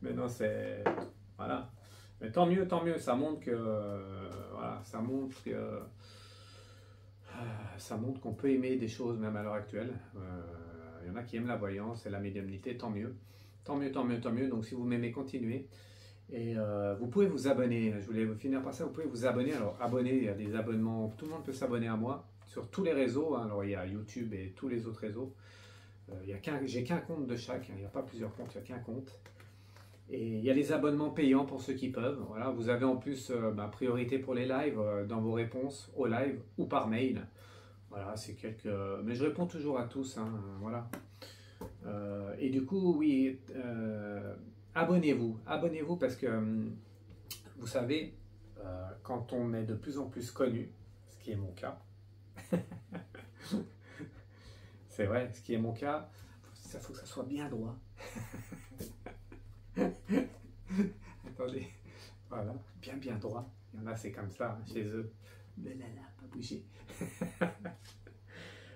Maintenant, c'est... Voilà. Mais tant mieux, ça montre que... voilà, ça montre que... ça montre qu'on peut aimer des choses, même à l'heure actuelle. Il y en a qui aiment la voyance et la médiumnité, tant mieux. Tant mieux, tant mieux, tant mieux. Donc, si vous m'aimez, continuez. Et vous pouvez vous abonner, je voulais finir par ça, vous pouvez vous abonner. Alors abonner, il y a des abonnements, tout le monde peut s'abonner à moi sur tous les réseaux. Alors il y a YouTube et tous les autres réseaux. J'ai qu'un compte de chaque, il n'y a pas plusieurs comptes, il n'y a qu'un compte. Et il y a les abonnements payants pour ceux qui peuvent. Voilà, vous avez en plus priorité pour les lives dans vos réponses au live ou par mail. Voilà, c'est quelques... Mais je réponds toujours à tous, hein, voilà. Et du coup, oui... abonnez-vous parce que vous savez, quand on est de plus en plus connu, ce qui est mon cas, c'est vrai, ce qui est mon cas, il faut que ça soit bien droit. Attendez, voilà, bien droit. Il y en a, c'est comme ça, hein, chez eux. Mais là, pas bouger.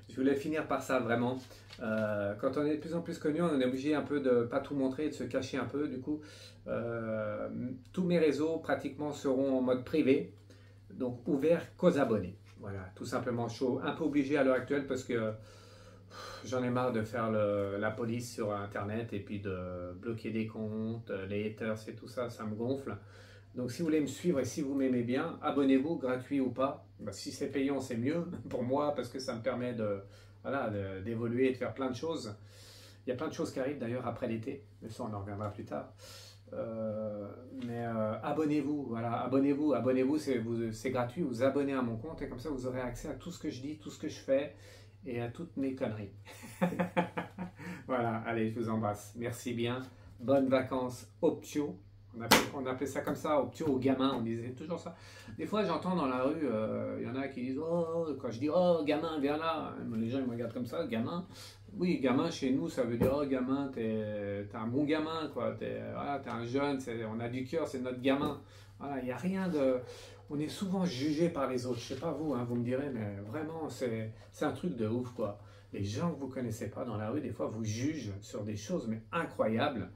Je voulais finir par ça, vraiment. Quand on est de plus en plus connu, on est obligé un peu de ne pas tout montrer, de se cacher un peu. Du coup, tous mes réseaux pratiquement seront en mode privé, donc ouverts qu'aux abonnés. Voilà, tout simplement. Je suis un peu obligé à l'heure actuelle parce que j'en ai marre de faire la police sur Internet et puis de bloquer des comptes, les haters et tout ça, ça me gonfle. Donc si vous voulez me suivre et si vous m'aimez bien, abonnez-vous, gratuit ou pas. Si c'est payant, c'est mieux pour moi parce que ça me permet d'évoluer et de faire plein de choses. Il y a plein de choses qui arrivent d'ailleurs après l'été, mais ça on en reviendra plus tard. Abonnez-vous, voilà, abonnez-vous, c'est gratuit, vous abonnez à mon compte et comme ça vous aurez accès à tout ce que je dis, tout ce que je fais et à toutes mes conneries. Voilà, allez, je vous embrasse. Merci bien. Bonnes vacances Optio. On appelait ça comme ça, Optio aux gamins, on disait toujours ça. Des fois, j'entends dans la rue, il y en a qui disent, oh, quand je dis, oh, gamin, viens là, les gens ils me regardent comme ça, gamin. Oui, gamin, chez nous, ça veut dire, oh, gamin, t'es un bon gamin, quoi. T'es un jeune, on a du cœur, c'est notre gamin. Voilà, il n'y a rien de... On est souvent jugé par les autres. Je sais pas vous, hein, vous me direz, mais vraiment, c'est un truc de ouf, quoi. Les gens que vous connaissez pas dans la rue, des fois, vous jugent sur des choses, mais incroyables.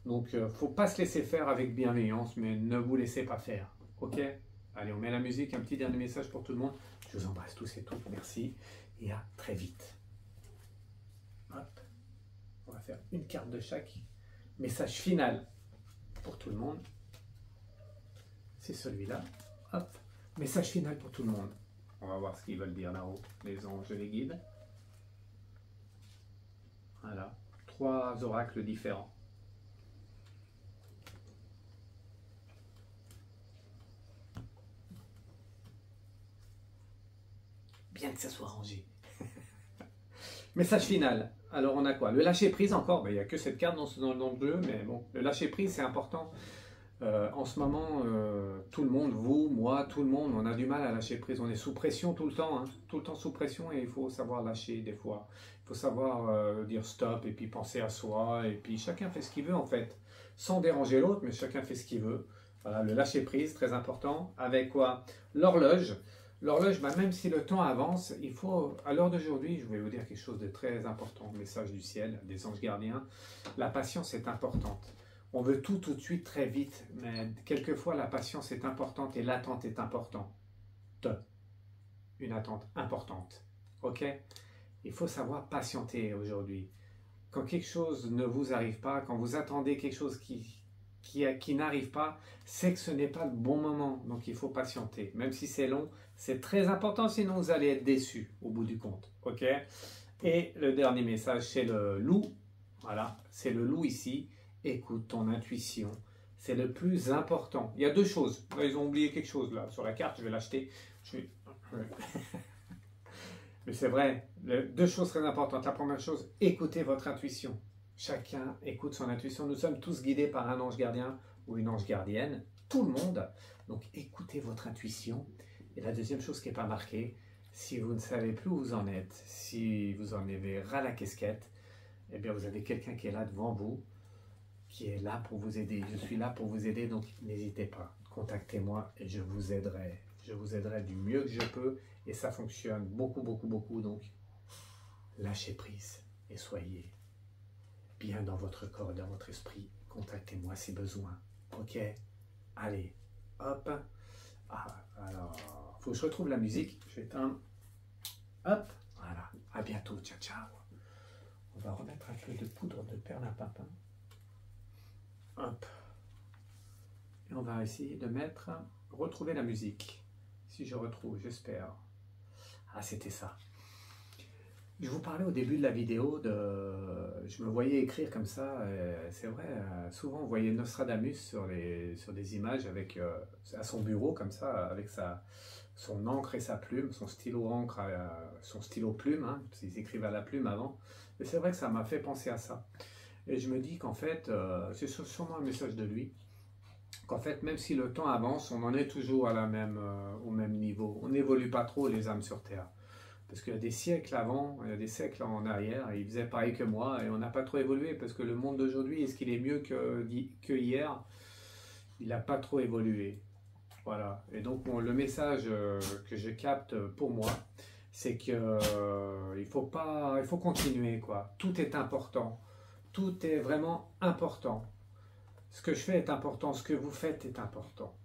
Donc, faut pas se laisser faire avec bienveillance, mais ne vous laissez pas faire. Ok? Allez, on met la musique, un petit dernier message pour tout le monde. Je vous embrasse tous et toutes, merci, et à très vite. Hop, on va faire une carte de chaque. Message final pour tout le monde. C'est celui-là. Hop, message final pour tout le monde. On va voir ce qu'ils veulent dire là-haut. Les anges et les guides. Voilà, 3 oracles différents. Bien que ça soit rangé. Message final. Alors on a quoi? Le lâcher prise encore. Il n'y a que cette carte dans le jeu, mais bon, le lâcher prise c'est important. En ce moment, tout le monde, vous, moi, tout le monde, on a du mal à lâcher prise. On est sous pression tout le temps sous pression et il faut savoir lâcher des fois. Il faut savoir dire stop et puis penser à soi et puis chacun fait ce qu'il veut en fait, sans déranger l'autre, mais chacun fait ce qu'il veut. Voilà, le lâcher prise, très important. Avec quoi? L'horloge. L'horloge, bah, même si le temps avance, il faut, à l'heure d'aujourd'hui, je vais vous dire quelque chose de très important, message du ciel, des anges gardiens, la patience est importante. On veut tout de suite, très vite, mais quelquefois la patience est importante et l'attente est importante. Une attente importante. Ok? Il faut savoir patienter aujourd'hui. Quand quelque chose ne vous arrive pas, quand vous attendez quelque chose qui n'arrive pas, c'est que ce n'est pas le bon moment. Donc il faut patienter. Même si c'est long, c'est très important, sinon vous allez être déçus au bout du compte. Ok? Et le dernier message, c'est le loup. Voilà, c'est le loup ici. Écoute ton intuition, c'est le plus important. Il y a deux choses. Là, ils ont oublié quelque chose là sur la carte, je vais l'acheter. Mais c'est vrai, deux choses très importantes. La première chose, écoutez votre intuition. Chacun écoute son intuition. Nous sommes tous guidés par un ange gardien ou une ange gardienne, tout le monde. Donc écoutez votre intuition. Et la deuxième chose qui n'est pas marquée, si vous ne savez plus où vous en êtes, si vous en avez ras la casquette, eh bien vous avez quelqu'un qui est là devant vous, qui est là pour vous aider. Je suis là pour vous aider, donc n'hésitez pas. Contactez-moi et je vous aiderai. Je vous aiderai du mieux que je peux et ça fonctionne beaucoup, beaucoup, beaucoup. Donc, lâchez prise et soyez bien dans votre corps, dans votre esprit. Contactez-moi si besoin. Ok? Allez, hop. Ah, alors, faut que je retrouve la musique. Je vais éteindre. Hop, voilà. À bientôt. Ciao, ciao. On va remettre un peu de poudre de perlimpinpin. Hop. Et on va essayer de retrouver la musique. Si je retrouve, j'espère. Ah, c'était ça. Je vous parlais au début de la vidéo je me voyais écrire comme ça. C'est vrai, souvent on voyait Nostradamus sur des images avec, à son bureau comme ça, avec son encre et sa plume, son stylo encre, son stylo plume. Hein, ils écrivaient à la plume avant. Et c'est vrai que ça m'a fait penser à ça. Et je me dis qu'en fait, c'est sûrement un message de lui, qu'en fait, même si le temps avance, on en est toujours au même niveau. On n'évolue pas trop les âmes sur Terre. Parce qu'il y a des siècles avant, il y a des siècles en arrière, et ils faisaient pareil que moi, et on n'a pas trop évolué, parce que le monde d'aujourd'hui, est-ce qu'il est mieux que hier? Il n'a pas trop évolué. Voilà. Et donc, le message que je capte pour moi, c'est qu'il faut continuer, quoi. Tout est important. Tout est vraiment important. Ce que je fais est important, ce que vous faites est important.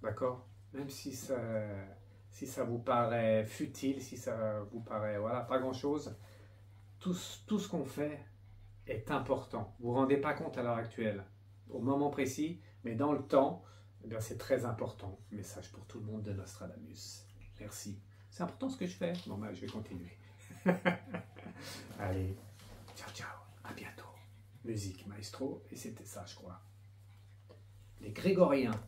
D'accord? Même si ça vous paraît futile, si ça vous paraît, voilà, pas grand-chose, tout ce qu'on fait est important. Vous ne vous rendez pas compte à l'heure actuelle, au moment précis, mais dans le temps, eh bien, c'est très important. Message pour tout le monde de Nostradamus. Merci. C'est important ce que je fais. Bon, ben, je vais continuer. Allez, ciao, ciao, à bientôt. Musique, maestro, et c'était ça, je crois. Les Grégoriens.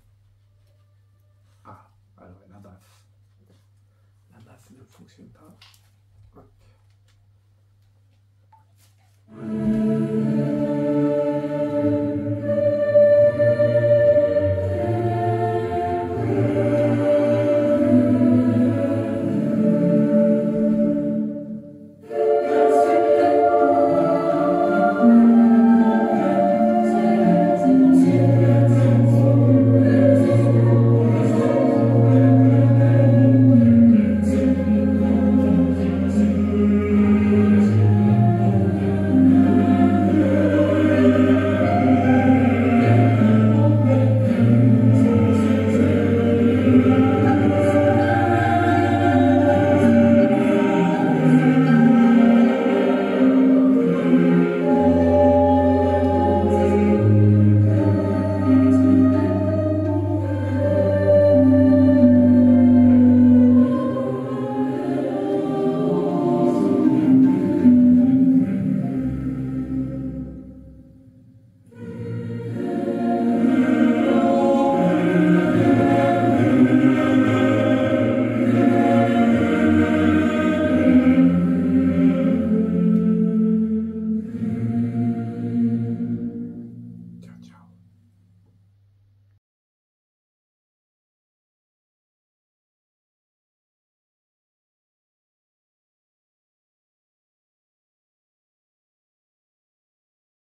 Ah, alors la baffe. La baffe ne fonctionne pas. Hop.